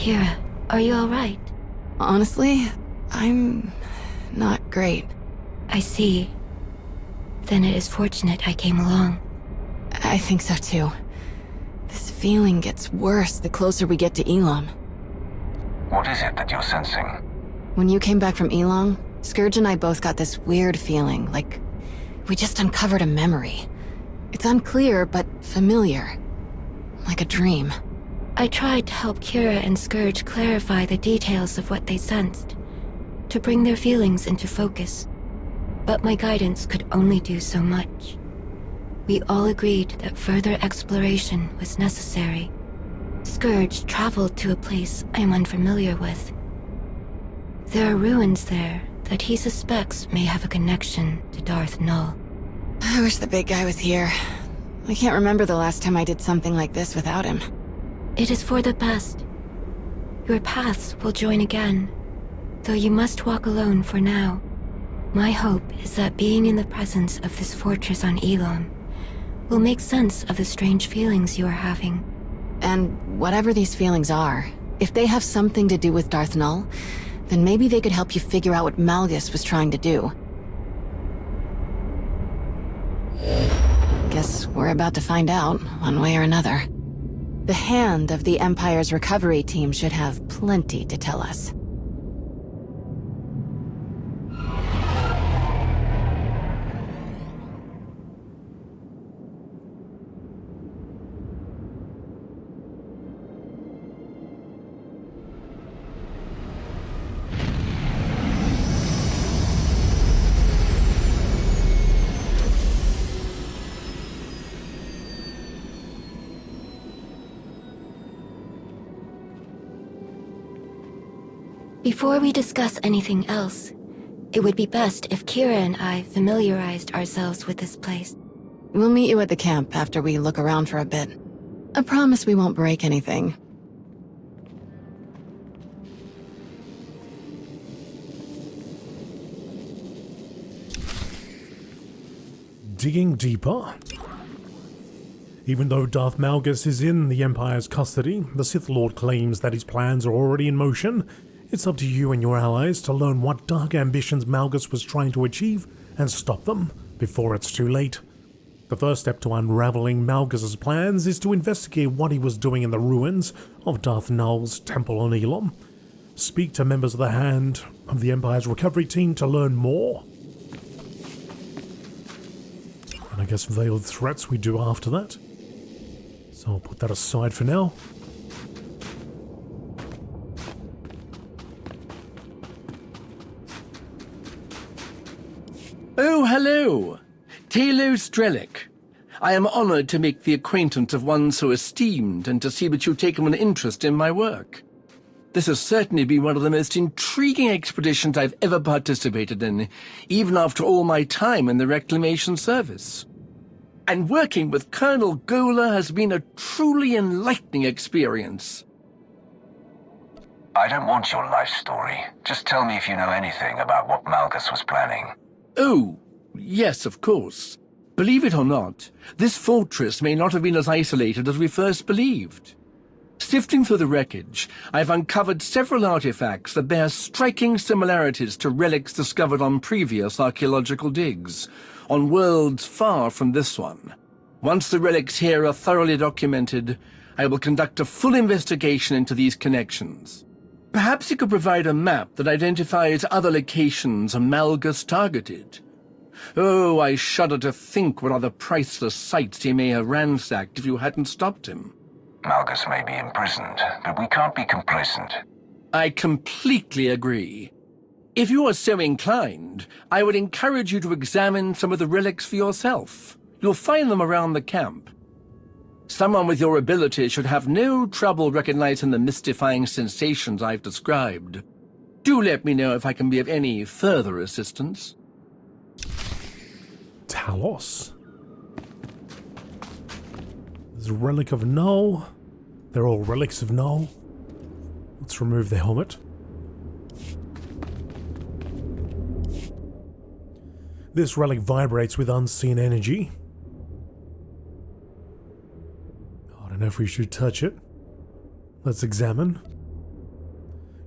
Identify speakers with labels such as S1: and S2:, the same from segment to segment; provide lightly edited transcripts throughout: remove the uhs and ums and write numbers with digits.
S1: Kira, are you alright?
S2: Honestly, I'm not great.
S1: I see. Then it is fortunate I came along.
S2: I think so too. This feeling gets worse the closer we get to Elam.
S3: What is it that you're sensing?
S2: When you came back from Elam, Scourge and I both got this weird feeling, like we just uncovered a memory. It's unclear, but familiar. Like a dream.
S1: I tried to help Kira and Scourge clarify the details of what they sensed, to bring their feelings into focus. But my guidance could only do so much. We all agreed that further exploration was necessary. Scourge traveled to a place I am unfamiliar with. There are ruins there that he suspects may have a connection to Darth Null.
S2: I wish the big guy was here. I can't remember the last time I did something like this without him.
S1: It is for the best. Your paths will join again, though you must walk alone for now. My hope is that being in the presence of this fortress on Elam will make sense of the strange feelings you are having.
S2: And whatever these feelings are, if they have something to do with Darth Null, then maybe they could help you figure out what Malgus was trying to do. Guess we're about to find out, one way or another. The hand of the Empire's recovery team should have plenty to tell us.
S1: Before we discuss anything else, it would be best if Kira and I familiarized ourselves with this place.
S2: We'll meet you at the camp after we look around for a bit. I promise we won't break anything.
S4: Digging deeper. Even though Darth Malgus is in the Empire's custody, the Sith Lord claims that his plans are already in motion. It's up to you and your allies to learn what dark ambitions Malgus was trying to achieve and stop them before it's too late. The first step to unraveling Malgus's plans is to investigate what he was doing in the ruins of Darth Null's temple on Elam. Speak to members of the Hand of the Empire's recovery team to learn more. And I guess veiled threats we do after that. So I'll put that aside for now.
S5: Oh, hello! Talos Strelic. I am honored to make the acquaintance of one so esteemed and to see that you've taken an interest in my work. This has certainly been one of the most intriguing expeditions I've ever participated in, even after all my time in the Reclamation Service. And working with Colonel Gola has been a truly enlightening experience.
S3: I don't want your life story. Just tell me if you know anything about what Malgus was planning.
S5: Oh, yes, of course. Believe it or not, this fortress may not have been as isolated as we first believed. Sifting through the wreckage, I've uncovered several artifacts that bear striking similarities to relics discovered on previous archaeological digs, on worlds far from this one. Once the relics here are thoroughly documented, I will conduct a full investigation into these connections. Perhaps you could provide a map that identifies other locations Malgus targeted. Oh, I shudder to think what other priceless sites he may have ransacked if you hadn't stopped him.
S3: Malgus may be imprisoned, but we can't be complacent.
S5: I completely agree. If you are so inclined, I would encourage you to examine some of the relics for yourself. You'll find them around the camp. Someone with your ability should have no trouble recognizing the mystifying sensations I've described. Do let me know if I can be of any further assistance.
S4: Talos. There's a relic of Null. They're all relics of Null. Let's remove the helmet. This relic vibrates with unseen energy. I don't know if we should touch it. Let's examine.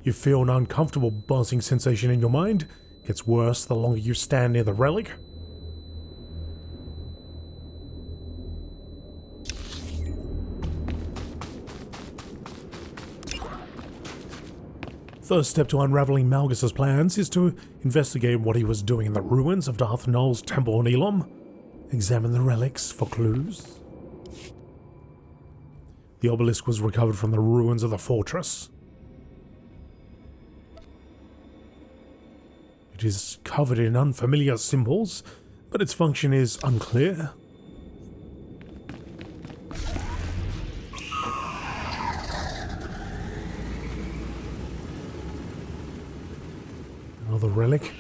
S4: You feel an uncomfortable buzzing sensation in your mind. It gets worse the longer you stand near the relic. First step to unraveling Malgus's plans is to investigate what he was doing in the ruins of Darth Nul's temple in Elam. Examine the relics for clues. The obelisk was recovered from the ruins of the fortress. It is covered in unfamiliar symbols, but its function is unclear. Another relic.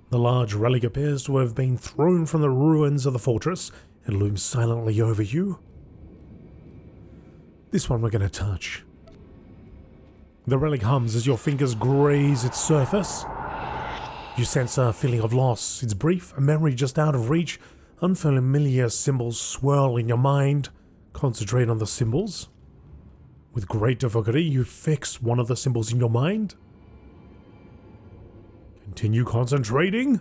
S4: The large relic appears to have been thrown from the ruins of the fortress and looms silently over you. This one we're going to touch. The relic hums as your fingers graze its surface. You sense a feeling of loss. It's brief, a memory just out of reach. Unfamiliar symbols swirl in your mind. Concentrate on the symbols. With great difficulty, you fix one of the symbols in your mind. Continue concentrating.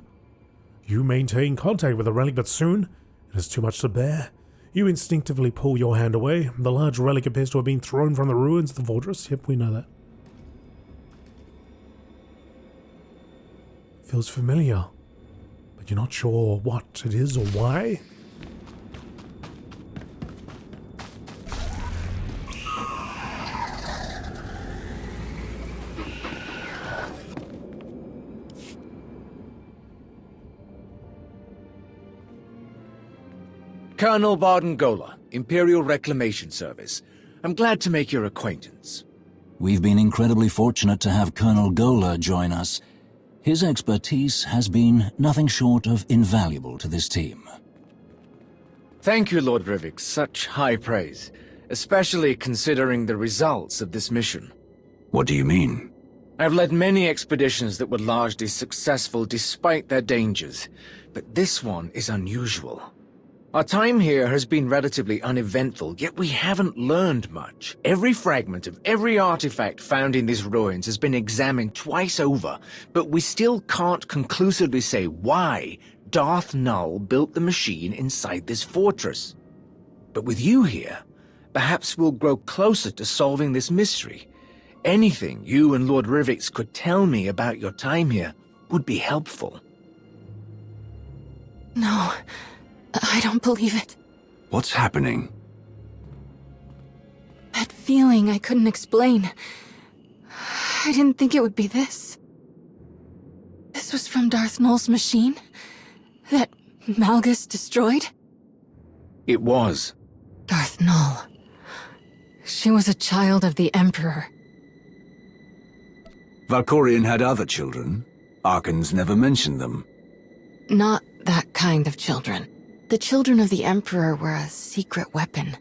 S4: You maintain contact with the relic, but soon it is too much to bear. You instinctively pull your hand away. The large relic appears to have been thrown from the ruins of the fortress. Yep, we know that. Feels familiar, but you're not sure what it is or why.
S6: Colonel Barden Gola, Imperial Reclamation Service. I'm glad to make your acquaintance.
S7: We've been incredibly fortunate to have Colonel Gola join us. His expertise has been nothing short of invaluable to this team.
S6: Thank you, Lord Rivik. Such high praise, especially considering the results of this mission.
S3: What do you mean?
S6: I've led many expeditions that were largely successful despite their dangers, but this one is unusual. Our time here has been relatively uneventful, yet we haven't learned much. Every fragment of every artifact found in these ruins has been examined twice over, but we still can't conclusively say why Darth Nul built the machine inside this fortress. But with you here, perhaps we'll grow closer to solving this mystery. Anything you and Lord Rivik could tell me about your time here would be helpful.
S2: No, I don't believe it.
S3: What's happening?
S2: That feeling I couldn't explain. I didn't think it would be this. This was from Darth Nul's machine? That Malgus destroyed?
S6: It was.
S2: Darth Nul. She was a child of the Emperor.
S3: Valkorion had other children. Arkans never mentioned them.
S2: Not that kind of children. The children of the Emperor were a secret weapon.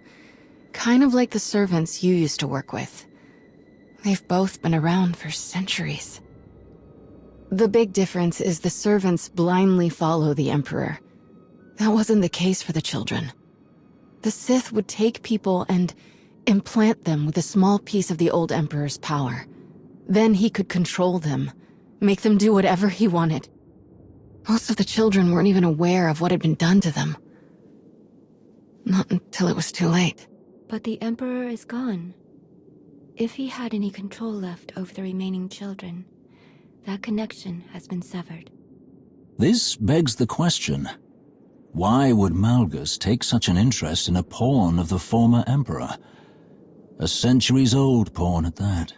S2: Kind of like the servants you used to work with. They've both been around for centuries. The big difference is the servants blindly follow the Emperor. That wasn't the case for the children. The Sith would take people and implant them with a small piece of the old Emperor's power. Then he could control them, make them do whatever he wanted. Most of the children weren't even aware of what had been done to them. Not until it was too late.
S1: But the Emperor is gone. If he had any control left over the remaining children, that connection has been severed.
S7: This begs the question, why would Malgus take such an interest in a pawn of the former Emperor? A centuries-old pawn at that.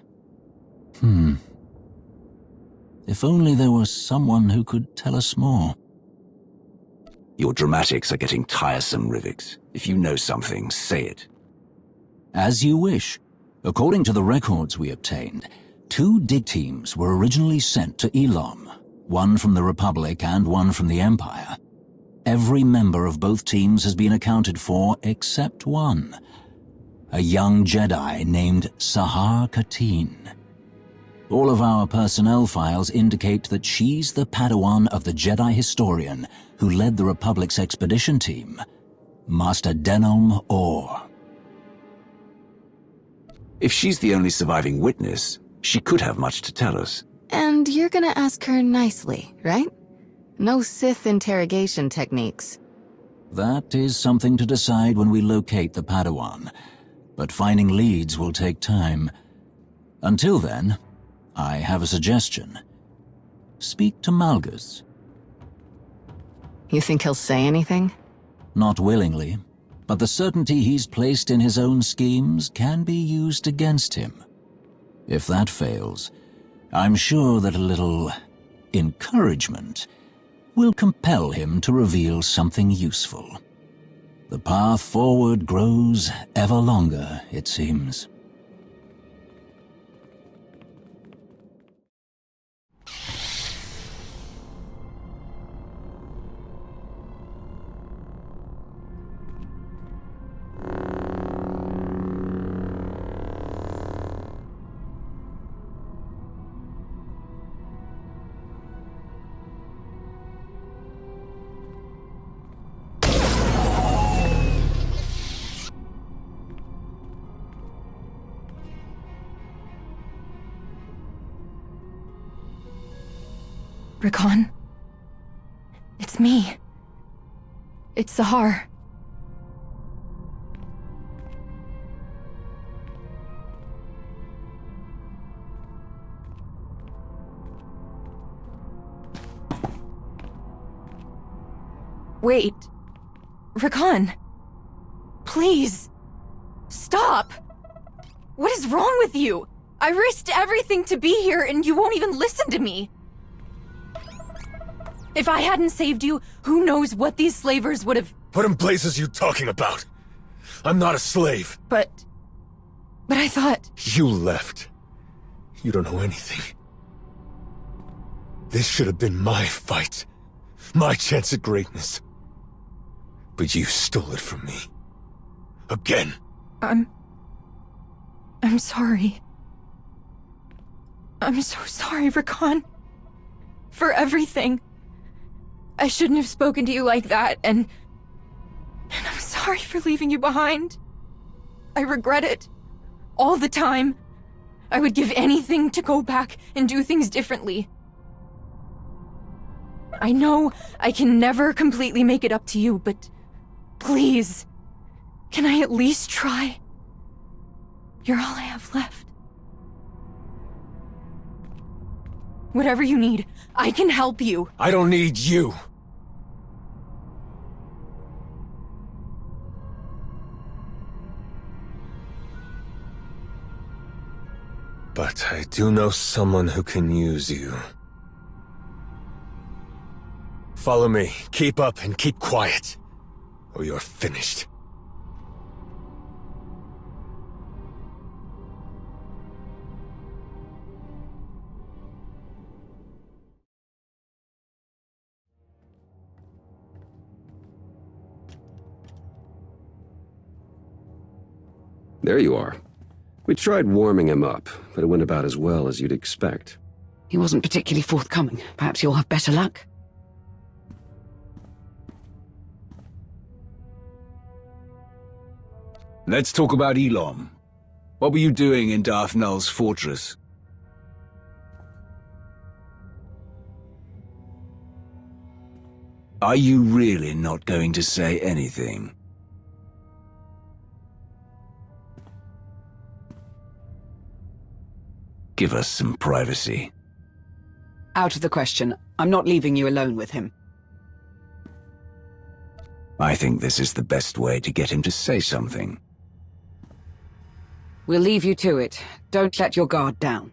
S7: If only there was someone who could tell us more.
S3: Your dramatics are getting tiresome, Rivik. If you know something, say it.
S7: As you wish. According to the records we obtained, 2 dig teams were originally sent to Elam, one from the Republic and one from the Empire. Every member of both teams has been accounted for except one, a young Jedi named Sahar Katin. All of our personnel files indicate that she's the Padawan of the Jedi historian who led the Republic's expedition team, Master Denholm Orr.
S3: If she's the only surviving witness, she could have much to tell us.
S2: And you're gonna ask her nicely, right? No Sith interrogation techniques.
S7: That is something to decide when we locate the Padawan, but finding leads will take time. Until then, I have a suggestion. Speak to Malgus.
S2: You think he'll say anything?
S7: Not willingly, but the certainty he's placed in his own schemes can be used against him. If that fails, I'm sure that a little encouragement will compel him to reveal something useful. The path forward grows ever longer, it seems.
S8: Rakan? It's me. It's Sahar. Wait. Rakan. Please. Stop. What is wrong with you? I risked everything to be here and you won't even listen to me. If I hadn't saved you, who knows what these slavers would have...
S9: What in blazes are you talking about? I'm not a slave.
S8: But I thought...
S9: You left. You don't know anything. This should have been my fight. My chance at greatness. But you stole it from me. Again.
S8: I'm sorry. I'm so sorry, Rakan. For everything. I shouldn't have spoken to you like that, and I'm sorry for leaving you behind. I regret it. All the time. I would give anything to go back and do things differently. I know I can never completely make it up to you, but please, can I at least try? You're all I have left. Whatever you need, I can help you.
S9: I don't need you. But I do know someone who can use you. Follow me. Keep up and keep quiet, or you're finished.
S10: There you are. We tried warming him up, but it went about as well as you'd expect.
S11: He wasn't particularly forthcoming. Perhaps you'll have better luck.
S3: Let's talk about Elam. What were you doing in Darth Null's fortress? Are you really not going to say anything? Give us some privacy.
S11: Out of the question. I'm not leaving you alone with him.
S3: I think this is the best way to get him to say something.
S11: We'll leave you to it. Don't let your guard down.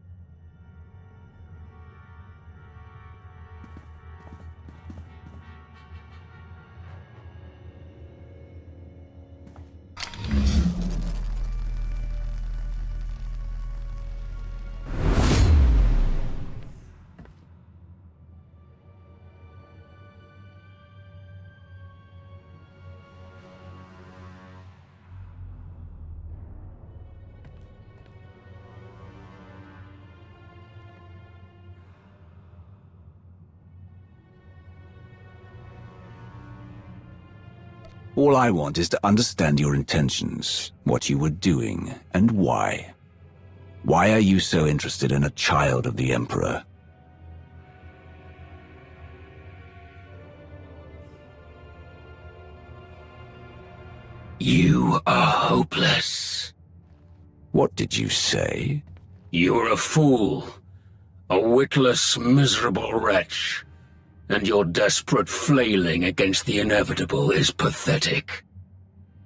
S3: All I want is to understand your intentions, what you were doing, and why. Why are you so interested in a child of the Emperor?
S12: You are hopeless.
S3: What did you say?
S12: You're a fool. A witless, miserable wretch. And your desperate flailing against the inevitable is pathetic.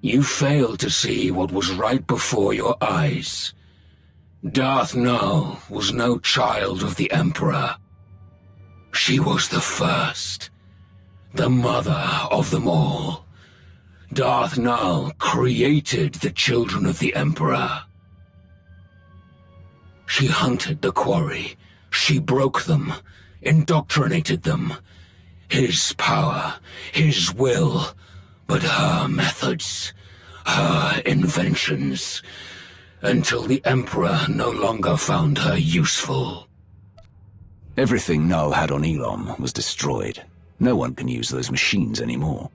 S12: You failed to see what was right before your eyes. Darth Nul was no child of the Emperor. She was the first, the mother of them all. Darth Nul created the children of the Emperor. She hunted the quarry. She broke them, indoctrinated them. His power, his will, but her methods, her inventions, until the Emperor no longer found her useful.
S3: Everything Null had on Elam was destroyed. No one can use those machines anymore.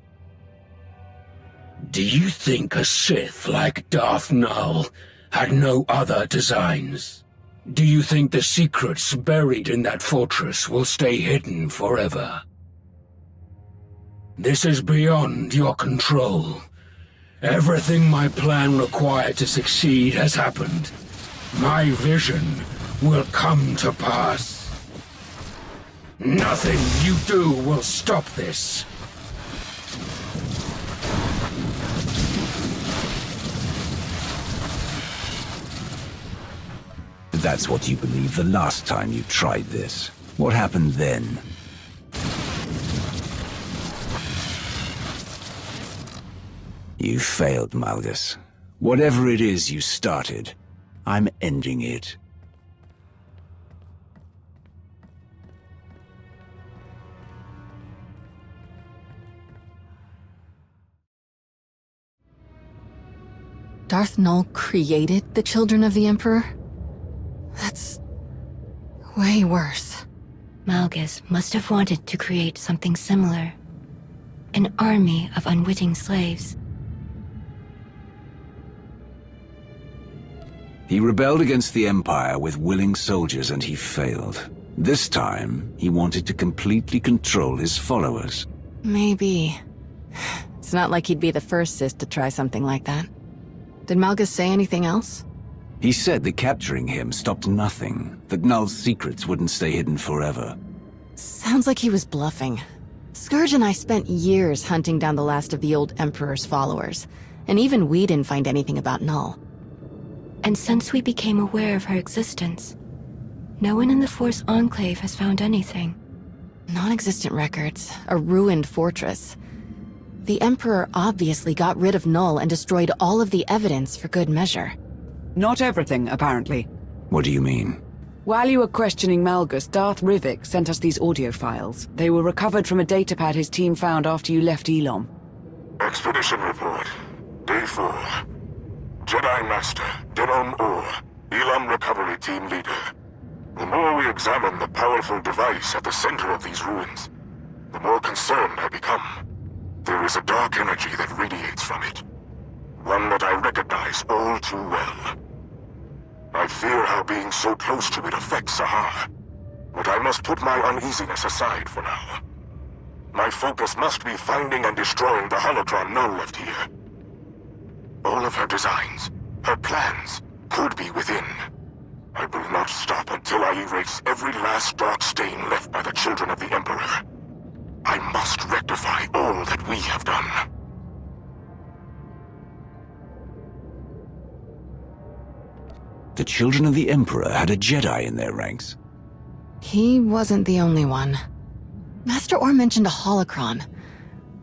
S12: Do you think a Sith like Darth Nul had no other designs? Do you think the secrets buried in that fortress will stay hidden forever? This is beyond your control. Everything my plan required to succeed has happened. My vision will come to pass. Nothing you do will stop this.
S3: That's what you believed the last time you tried this. What happened then? You failed, Malgus. Whatever it is you started, I'm ending it.
S2: Darth Nul created the children of the Emperor? That's way worse.
S1: Malgus must have wanted to create something similar. An army of unwitting slaves.
S3: He rebelled against the Empire with willing soldiers and he failed. This time, he wanted to completely control his followers.
S2: Maybe. It's not like he'd be the first Sith to try something like that. Did Malgus say anything else?
S3: He said that capturing him stopped nothing, that Null's secrets wouldn't stay hidden forever.
S2: Sounds like he was bluffing. Scourge and I spent years hunting down the last of the old Emperor's followers, and even we didn't find anything about Null.
S1: And since we became aware of her existence, no one in the Force Enclave has found anything.
S2: Non-existent records, a ruined fortress. The Emperor obviously got rid of Null and destroyed all of the evidence for good measure.
S11: Not everything, apparently.
S3: What do you mean?
S11: While you were questioning Malgus, Darth Rivik sent us these audio files. They were recovered from a datapad his team found after you left Elam.
S13: Expedition report. Day 4. Jedi Master, Denon Or, Elam Recovery Team Leader. The more we examine the powerful device at the center of these ruins, the more concerned I become. There is a dark energy that radiates from it. One that I recognize all too well. I fear how being so close to it affects Sahar. But I must put my uneasiness aside for now. My focus must be finding and destroying the holocron Null left here. All of her designs, her plans, could be within. I will not stop until I erase every last dark stain left by the children of the Emperor. I must rectify all that we have done.
S3: The children of the Emperor had a Jedi in their ranks.
S2: He wasn't the only one. Master Orr mentioned a holocron.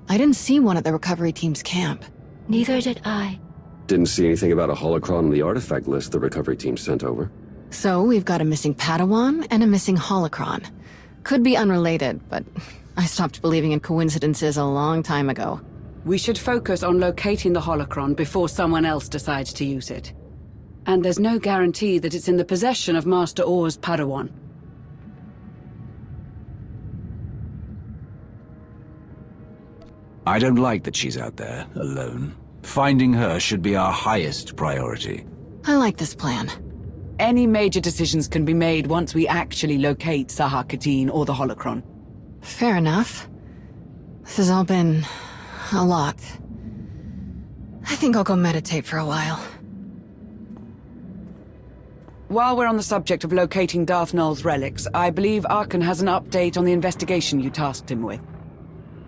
S2: I didn't see one at the recovery team's camp.
S1: Neither did I.
S10: Didn't see anything about a holocron on the artifact list the recovery team sent over.
S2: So we've got a missing Padawan and a missing holocron. Could be unrelated, but I stopped believing in coincidences a long time ago.
S11: We should focus on locating the holocron before someone else decides to use it. And there's no guarantee that it's in the possession of Master Orr's Padawan.
S3: I don't like that she's out there, alone. Finding her should be our highest priority.
S2: I like this plan.
S11: Any major decisions can be made once we actually locate Saha Katin or the holocron.
S2: Fair enough. This has all been a lot. I think I'll go meditate for a while.
S11: While we're on the subject of locating Darth Nul's relics, I believe Arkan has an update on the investigation you tasked him with.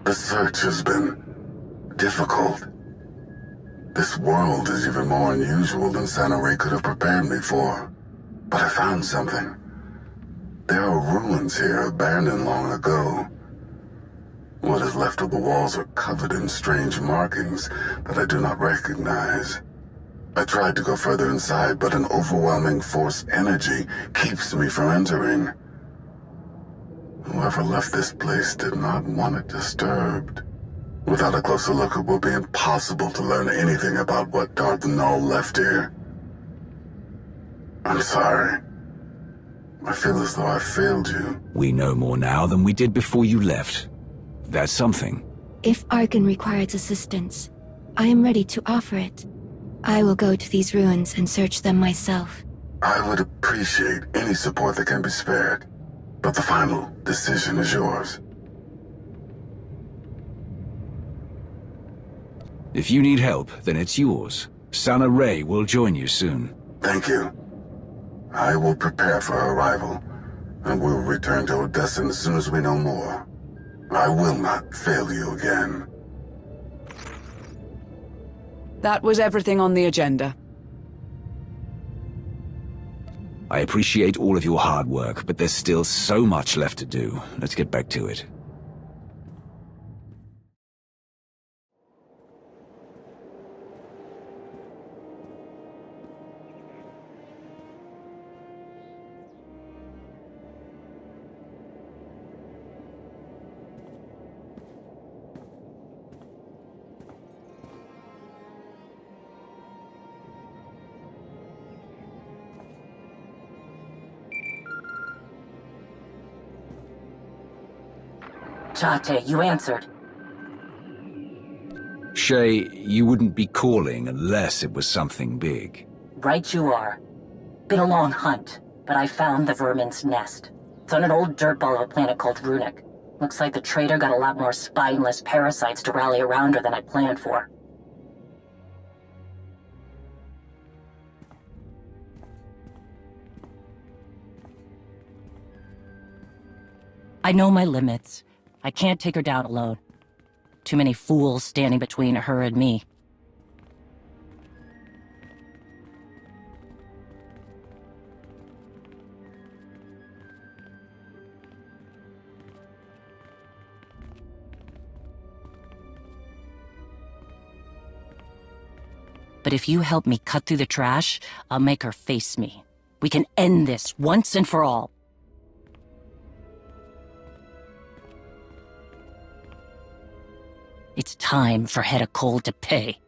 S13: The search has been difficult. This world is even more unusual than Santa Ray could have prepared me for. But I found something. There are ruins here abandoned long ago. What is left of the walls are covered in strange markings that I do not recognize. I tried to go further inside, but an overwhelming force energy keeps me from entering. Whoever left this place did not want it disturbed. Without a closer look, it will be impossible to learn anything about what Darth Nul left here. I'm sorry. I feel as though I failed you.
S3: We know more now than we did before you left. That's something.
S1: If Arkan requires assistance, I am ready to offer it. I will go to these ruins and search them myself.
S13: I would appreciate any support that can be spared, but the final decision is yours.
S3: If you need help, then it's yours. Sana Ray will join you soon.
S13: Thank you. I will prepare for her arrival, and we'll return to Odessa as soon as we know more. I will not fail you again.
S11: That was everything on the agenda.
S3: I appreciate all of your hard work, but there's still so much left to do. Let's get back to it.
S14: Tate, you answered.
S3: Shay, you wouldn't be calling unless it was something big.
S14: Right you are. Been a long hunt, but I found the vermin's nest. It's on an old dirtball of a planet called Runic. Looks like the traitor got a lot more spineless parasites to rally around her than I planned for. I know my limits. I can't take her down alone. Too many fools standing between her and me. But if you help me cut through the trash, I'll make her face me. We can end this once and for all. It's time for Hedda Cole to pay.